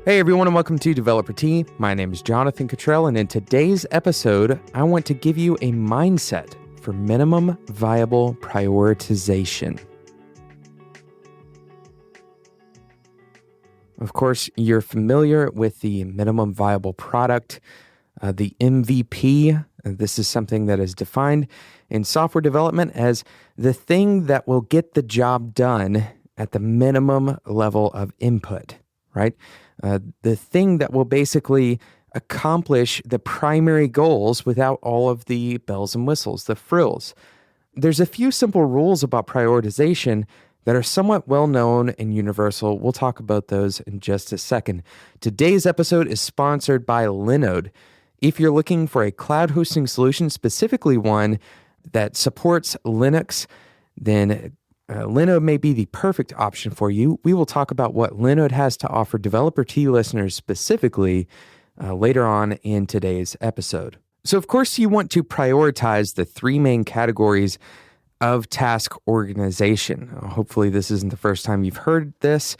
Hey everyone, and welcome to Developer Tea. My name is Jonathan Cottrell, and in today's episode, I want to give you a mindset for minimum viable prioritization. Of course, you're familiar with the minimum viable product, the MVP. This is something that is defined in software development as the thing that will get the job done at the minimum level of input, right? The thing that will basically accomplish the primary goals without all of the bells and whistles, the frills. There's a few simple rules about prioritization that are somewhat well known and universal. We'll talk about those in just a second. Today's episode is sponsored by Linode. If you're looking for a cloud hosting solution, specifically one that supports Linux, then Linode may be the perfect option for you. We will talk about what Linode has to offer Developer Tea listeners specifically later on in today's episode. So, of course, you want to prioritize the three main categories of task organization. Hopefully, this isn't the first time you've heard this,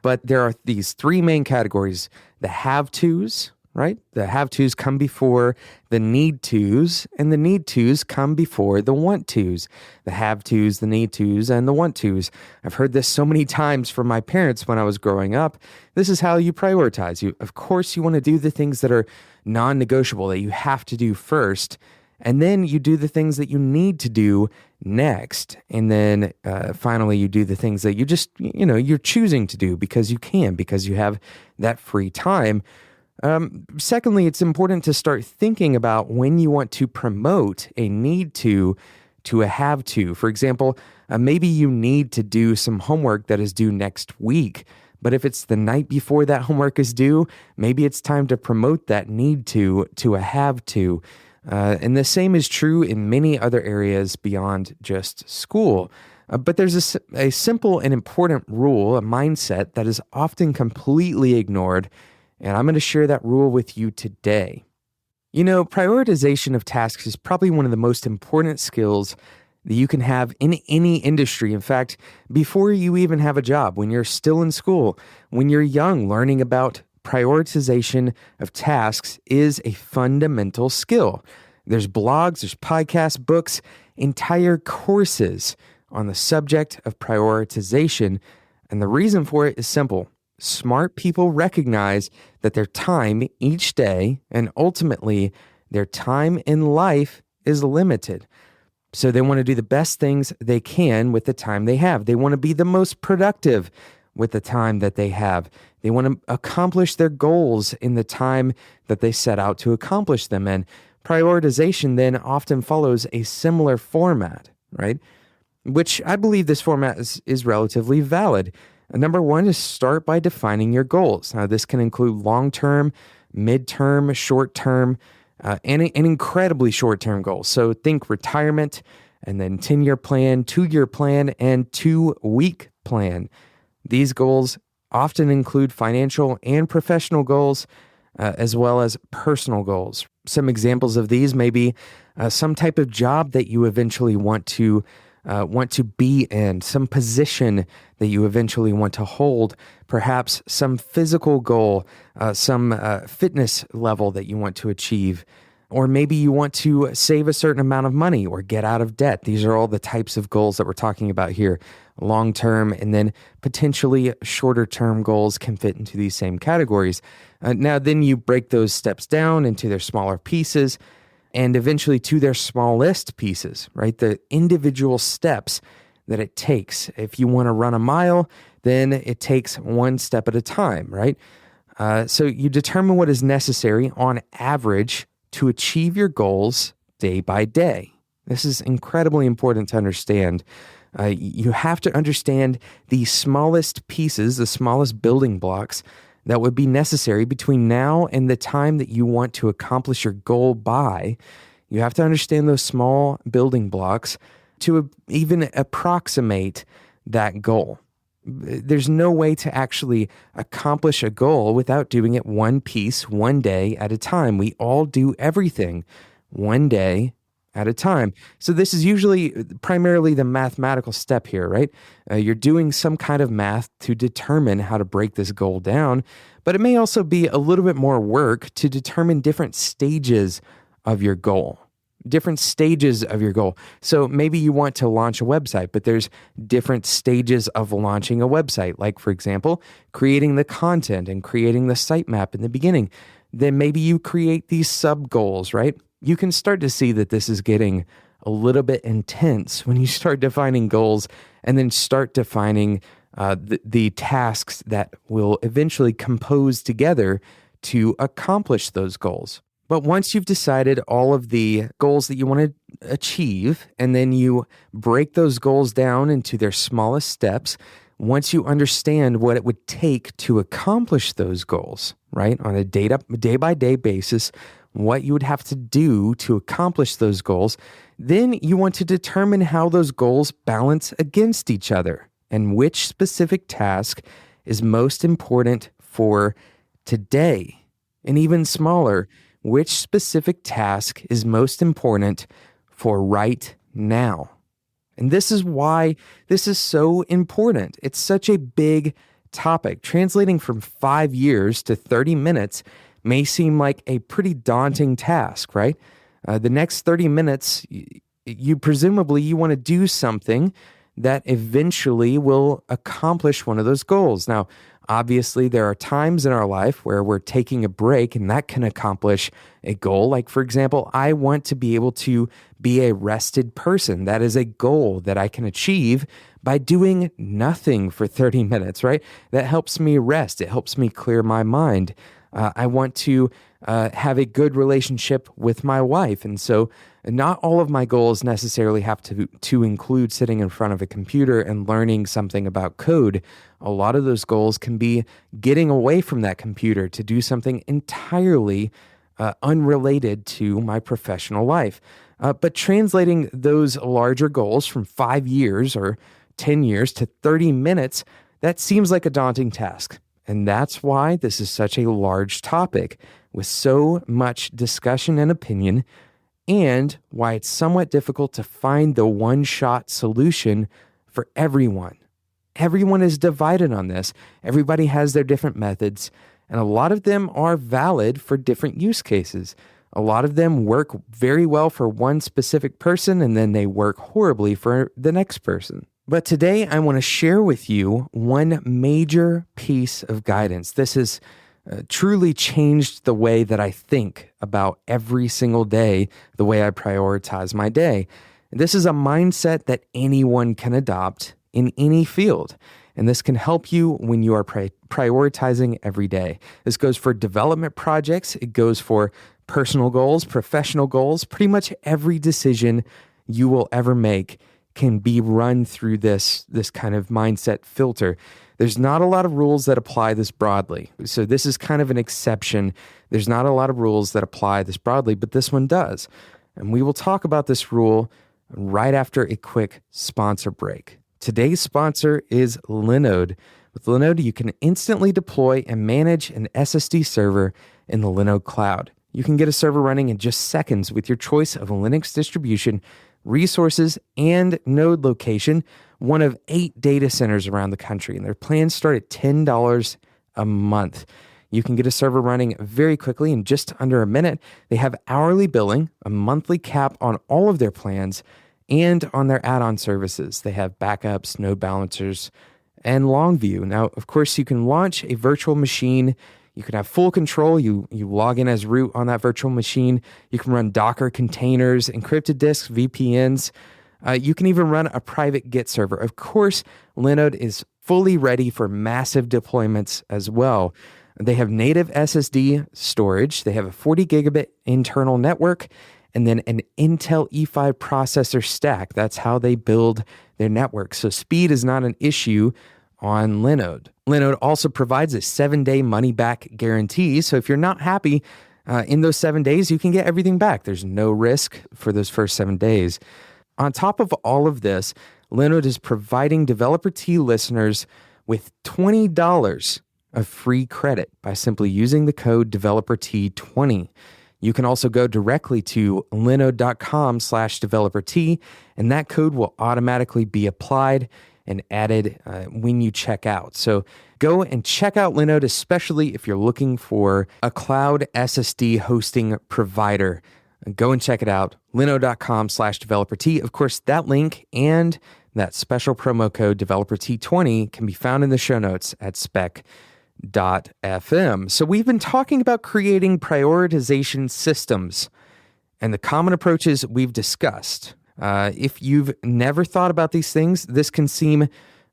but there are these three main categories: the have-tos, right? The have-tos come before the need-tos, and the need-tos come before the want-tos. The have-tos, the need-tos, and the want-tos. I've heard this so many times from my parents when I was growing up. This is how you prioritize. Of course, you want to do the things that are non-negotiable, that you have to do first, and then you do the things that you need to do next. And then finally, you do the things that you just, you're choosing to do because you can, because you have that free time. Secondly, it's important to start thinking about when you want to promote a need to a have to. For example, maybe you need to do some homework that is due next week. But if it's the night before that homework is due, maybe it's time to promote that need to a have to. And the same is true in many other areas beyond just school. But there's a simple and important rule, a mindset that is often completely ignored. And I'm going to share that rule with you today. Prioritization of tasks is probably one of the most important skills that you can have in any industry. In fact, before you even have a job, when you're still in school, when you're young, learning about prioritization of tasks is a fundamental skill. There's blogs, there's podcasts, books, entire courses on the subject of prioritization. And the reason for it is simple. Smart people recognize that their time each day and ultimately their time in life is limited. So they want to do the best things they can with the time they have. They want to be the most productive with the time that they have. They want to accomplish their goals in the time that they set out to accomplish them. And prioritization then often follows a similar format, right? Which I believe this format is relatively valid. Number one is start by defining your goals. Now, this can include long-term, mid-term, short-term, and incredibly short-term goals. So think retirement, and then 10-year plan, 2-year plan, and 2-week plan. These goals often include financial and professional goals, as well as personal goals. Some examples of these may be some type of job that you eventually want to be in, some position that you eventually want to hold, perhaps some physical goal, some fitness level that you want to achieve, or maybe you want to save a certain amount of money or get out of debt. These are all the types of goals that we're talking about here. Long-term and then potentially shorter-term goals can fit into these same categories. Now, then you break those steps down into their smaller pieces, and eventually to their smallest pieces, right? The individual steps that it takes. If you want to run a mile, then it takes one step at a time, right? So you determine what is necessary on average to achieve your goals day by day. This is incredibly important to understand. You have to understand the smallest pieces, the smallest building blocks that would be necessary between now and the time that you want to accomplish your goal by. You have to understand those small building blocks to even approximate that goal. There's no way to actually accomplish a goal without doing it one piece, one day at a time. We all do everything one day at a time. So this is usually primarily the mathematical step here, right? You're doing some kind of math to determine how to break this goal down, but it may also be a little bit more work to determine different stages of your goal. Different stages of your goal. So maybe you want to launch a website, but there's different stages of launching a website. Like, for example, creating the content and creating the sitemap in the beginning. Then maybe you create these sub goals, right? You can start to see that this is getting a little bit intense when you start defining goals and then start defining the tasks that will eventually compose together to accomplish those goals. But once you've decided all of the goals that you want to achieve, and then you break those goals down into their smallest steps, once you understand what it would take to accomplish those goals, right, on a day-by-day basis, what you would have to do to accomplish those goals, then you want to determine how those goals balance against each other and which specific task is most important for today, and even smaller, which specific task is most important for right now. And this is why this is so important. It's such a big topic. Translating from 5 years to 30 minutes may seem like a pretty daunting task, right? The next 30 minutes, you presumably want to do something that eventually will accomplish one of those goals. Now, obviously, there are times in our life where we're taking a break and that can accomplish a goal. Like, for example, I want to be able to be a rested person. That is a goal that I can achieve by doing nothing for 30 minutes, right? That helps me rest. It helps me clear my mind. I want to have a good relationship with my wife. And so not all of my goals necessarily have to include sitting in front of a computer and learning something about code. A lot of those goals can be getting away from that computer to do something entirely unrelated to my professional life. But translating those larger goals from 5 years or 10 years to 30 minutes, that seems like a daunting task. And that's why this is such a large topic with so much discussion and opinion, and why it's somewhat difficult to find the one-shot solution for everyone. Everyone is divided on this. Everybody has their different methods, and a lot of them are valid for different use cases. A lot of them work very well for one specific person, and then they work horribly for the next person. But today I want to share with you one major piece of guidance. This has truly changed the way that I think about every single day, the way I prioritize my day. This is a mindset that anyone can adopt in any field. And this can help you when you are prioritizing every day. This goes for development projects. It goes for personal goals, professional goals. Pretty much every decision you will ever make can be run through this kind of mindset filter. There's not a lot of rules that apply this broadly. So this is kind of an exception. There's not a lot of rules that apply this broadly, but this one does. And we will talk about this rule right after a quick sponsor break. Today's sponsor is Linode. With Linode, you can instantly deploy and manage an SSD server in the Linode cloud. You can get a server running in just seconds with your choice of a Linux distribution, resources, and node location, one of 8 data centers around the country. And their plans start at $10 a month. You can get a server running very quickly in just under a minute. They have hourly billing, a monthly cap on all of their plans, and on their add-on services. They have backups, node balancers, and Longview. Now, of course, you can launch a virtual machine. You can have full control. You log in as root on that virtual machine. You can run Docker containers, encrypted disks, VPNs. You can even run a private Git server. Of course, Linode is fully ready for massive deployments as well. They have native SSD storage. They have a 40 gigabit internal network, and then an Intel E5 processor stack. That's how they build their network. So speed is not an issue on Linode. Linode also provides a 7-day money-back guarantee. So if you're not happy in those 7 days, you can get everything back. There's no risk for those first 7 days. On top of all of this, Linode is providing Developer T listeners with $20 of free credit by simply using the code DeveloperT20. You can also go directly to linode.com/developer-T, and that code will automatically be applied and added when you check out. So go and check out Linode, especially if you're looking for a cloud SSD hosting provider. Go and check it out, linode.com/developer-T. Of course, that link and that special promo code developer-T20 can be found in the show notes at spec.fm. So we've been talking about creating prioritization systems and the common approaches we've discussed. If you've never thought about these things, this can seem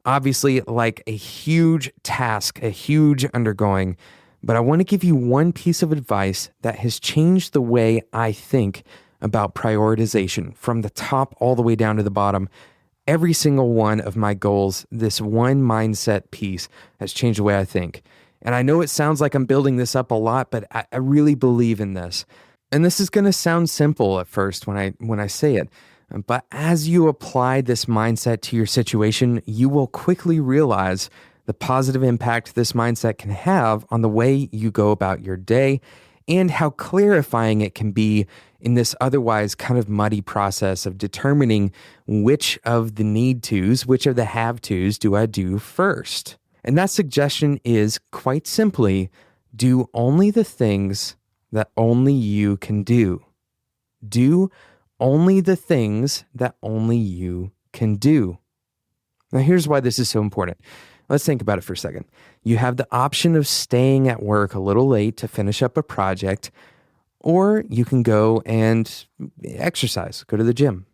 obviously like a huge task, a huge undergoing, but I want to give you one piece of advice that has changed the way I think about prioritization from the top all the way down to the bottom. Every single one of my goals, this one mindset piece has changed the way I think. And I know it sounds like I'm building this up a lot, but I really believe in this. And this is going to sound simple at first when I say it. But as you apply this mindset to your situation, you will quickly realize the positive impact this mindset can have on the way you go about your day and how clarifying it can be in this otherwise kind of muddy process of determining which of the need tos, which of the have tos do I do first. And that suggestion is quite simply, do only the things that only you can do. Do only the things that only you can do. Now, here's why this is so important. Let's think about it for a second. You have the option of staying at work a little late to finish up a project, or you can go and exercise, go to the gym.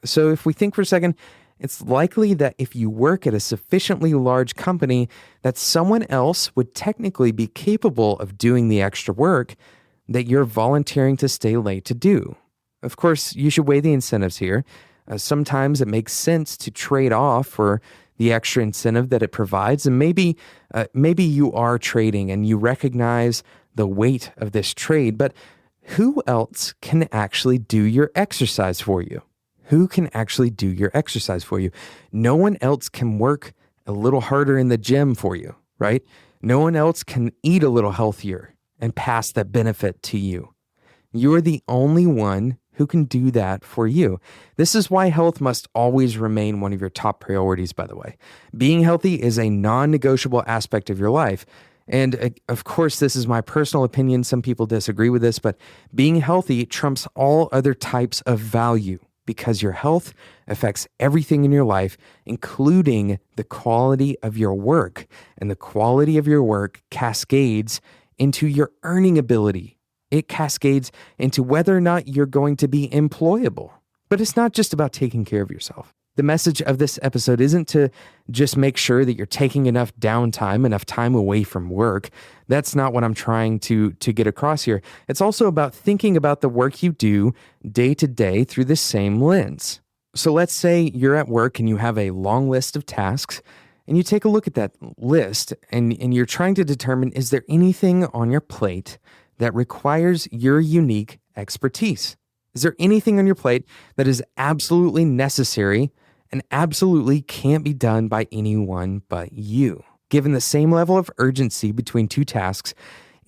So if we think for a second, it's likely that if you work at a sufficiently large company, that someone else would technically be capable of doing the extra work that you're volunteering to stay late to do. Of course, you should weigh the incentives here. Sometimes it makes sense to trade off for the extra incentive that it provides. And maybe you are trading and you recognize the weight of this trade, but who else can actually do your exercise for you? Who can actually do your exercise for you? No one else can work a little harder in the gym for you, right? No one else can eat a little healthier and pass that benefit to you. You're the only one who can do that for you. This is why health must always remain one of your top priorities, by the way. Being healthy is a non-negotiable aspect of your life. And of course, this is my personal opinion. Some people disagree with this, but being healthy trumps all other types of value because your health affects everything in your life, including the quality of your work. And the quality of your work cascades into your earning ability. It cascades into whether or not you're going to be employable. But it's not just about taking care of yourself. The message of this episode isn't to just make sure that you're taking enough downtime, enough time away from work. That's not what I'm trying to get across here. It's also about thinking about the work you do day to day through the same lens. So let's say you're at work and you have a long list of tasks, and you take a look at that list and you're trying to determine, is there anything on your plate that requires your unique expertise? Is there anything on your plate that is absolutely necessary and absolutely can't be done by anyone but you? Given the same level of urgency between two tasks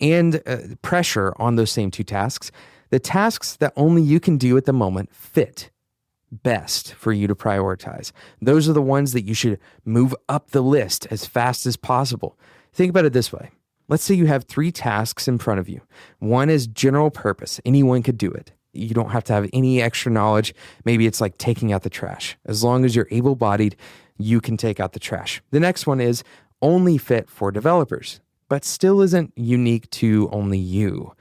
and pressure on those same two tasks, the tasks that only you can do at the moment fit best for you to prioritize. Those are the ones that you should move up the list as fast as possible. Think about it this way. Let's say you have 3 tasks in front of you. One is general purpose. Anyone could do it. You don't have to have any extra knowledge. Maybe it's like taking out the trash. As long as you're able-bodied, you can take out the trash. The next one is only fit for developers, but still isn't unique to only you.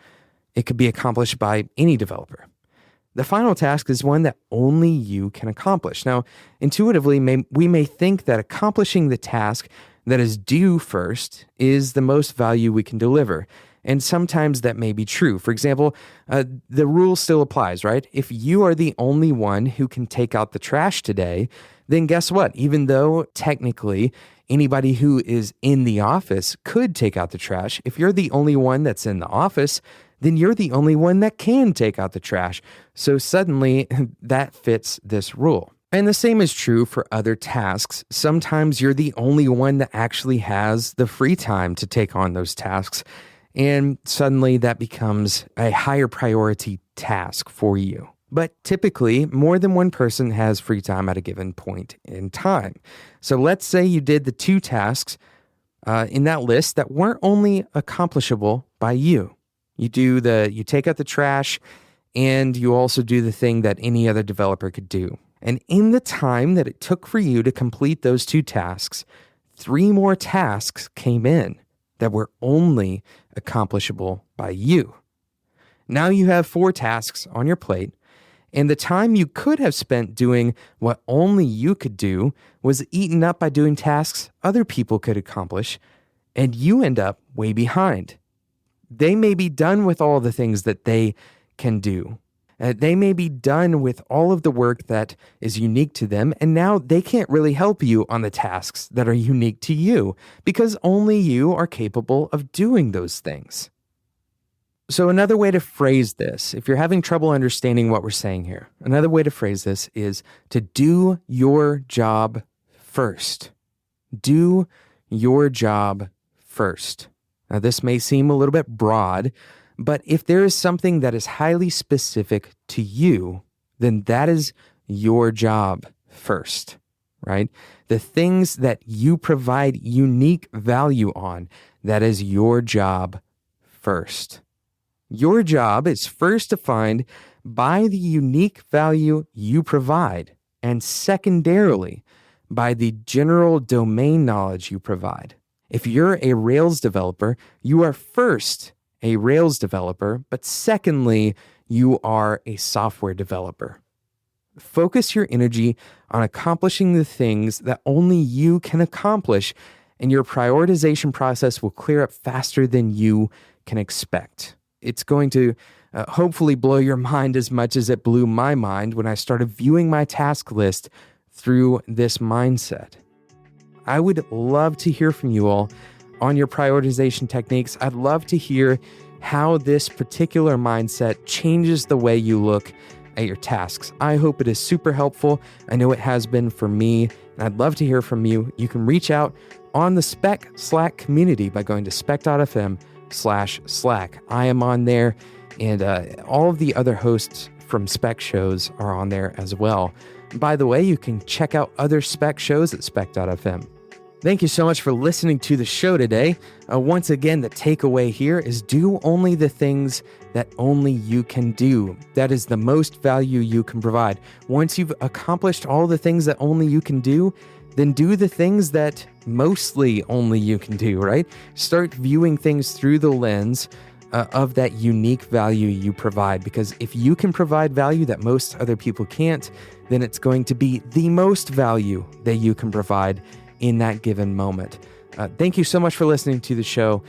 It could be accomplished by any developer. The final task is one that only you can accomplish. Now, intuitively, we may think that accomplishing the task that is due first is the most value we can deliver. And sometimes that may be true. For example, the rule still applies, right? If you are the only one who can take out the trash today, then guess what? Even though technically anybody who is in the office could take out the trash, if you're the only one that's in the office, then you're the only one that can take out the trash. So suddenly that fits this rule. And the same is true for other tasks. Sometimes you're the only one that actually has the free time to take on those tasks. And suddenly that becomes a higher priority task for you. But typically, more than one person has free time at a given point in time. So let's say you did the 2 tasks in that list that weren't only accomplishable by you. You take out the trash, and you also do the thing that any other developer could do. And in the time that it took for you to complete those 2 tasks, 3 more tasks came in that were only accomplishable by you. Now you have 4 tasks on your plate, and the time you could have spent doing what only you could do was eaten up by doing tasks other people could accomplish, and you end up way behind. They may be done with all the things that they can do. They may be done with all of the work that is unique to them, and now they can't really help you on the tasks that are unique to you because only you are capable of doing those things. So another way to phrase this, if you're having trouble understanding what we're saying here, another way to phrase this is to do your job first. Do your job first. Now, this may seem a little bit broad, but if there is something that is highly specific to you, then that is your job first, right? The things that you provide unique value on, that is your job first. Your job is first defined by the unique value you provide, and secondarily, by the general domain knowledge you provide. If you're a Rails developer, you are first a Rails developer, but secondly, you are a software developer. Focus your energy on accomplishing the things that only you can accomplish, and your prioritization process will clear up faster than you can expect. It's going to hopefully blow your mind as much as it blew my mind when I started viewing my task list through this mindset. I would love to hear from you all on your prioritization techniques. I'd love to hear how this particular mindset changes the way you look at your tasks. I hope it is super helpful. I know it has been for me, and I'd love to hear from you. You can reach out on the Spec Slack community by going to spec.fm/Slack. I am on there, and all of the other hosts from Spec shows are on there as well. By the way, you can check out other Spec shows at spec.fm. Thank you so much for listening to the show today. Once again, the takeaway here is do only the things that only you can do. That is the most value you can provide. Once you've accomplished all the things that only you can do, then do the things that mostly only you can do, right? Start viewing things through the lens of that unique value you provide. Because if you can provide value that most other people can't, then it's going to be the most value that you can provide in that given moment. Thank you so much for listening to the show.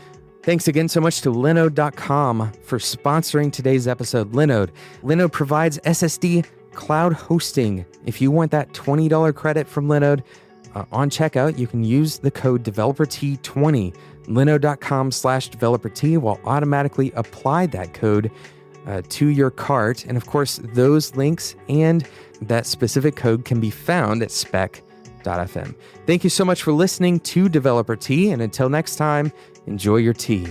Thanks again so much to Linode.com for sponsoring today's episode. Linode provides SSD cloud hosting. If you want that $20 credit from Linode on checkout, you can use the code DeveloperT20. Linode.com/DeveloperT will automatically apply that code to your cart. And of course, those links and that specific code can be found at spec.fm. Thank you so much for listening to Developer Tea, and until next time, enjoy your tea.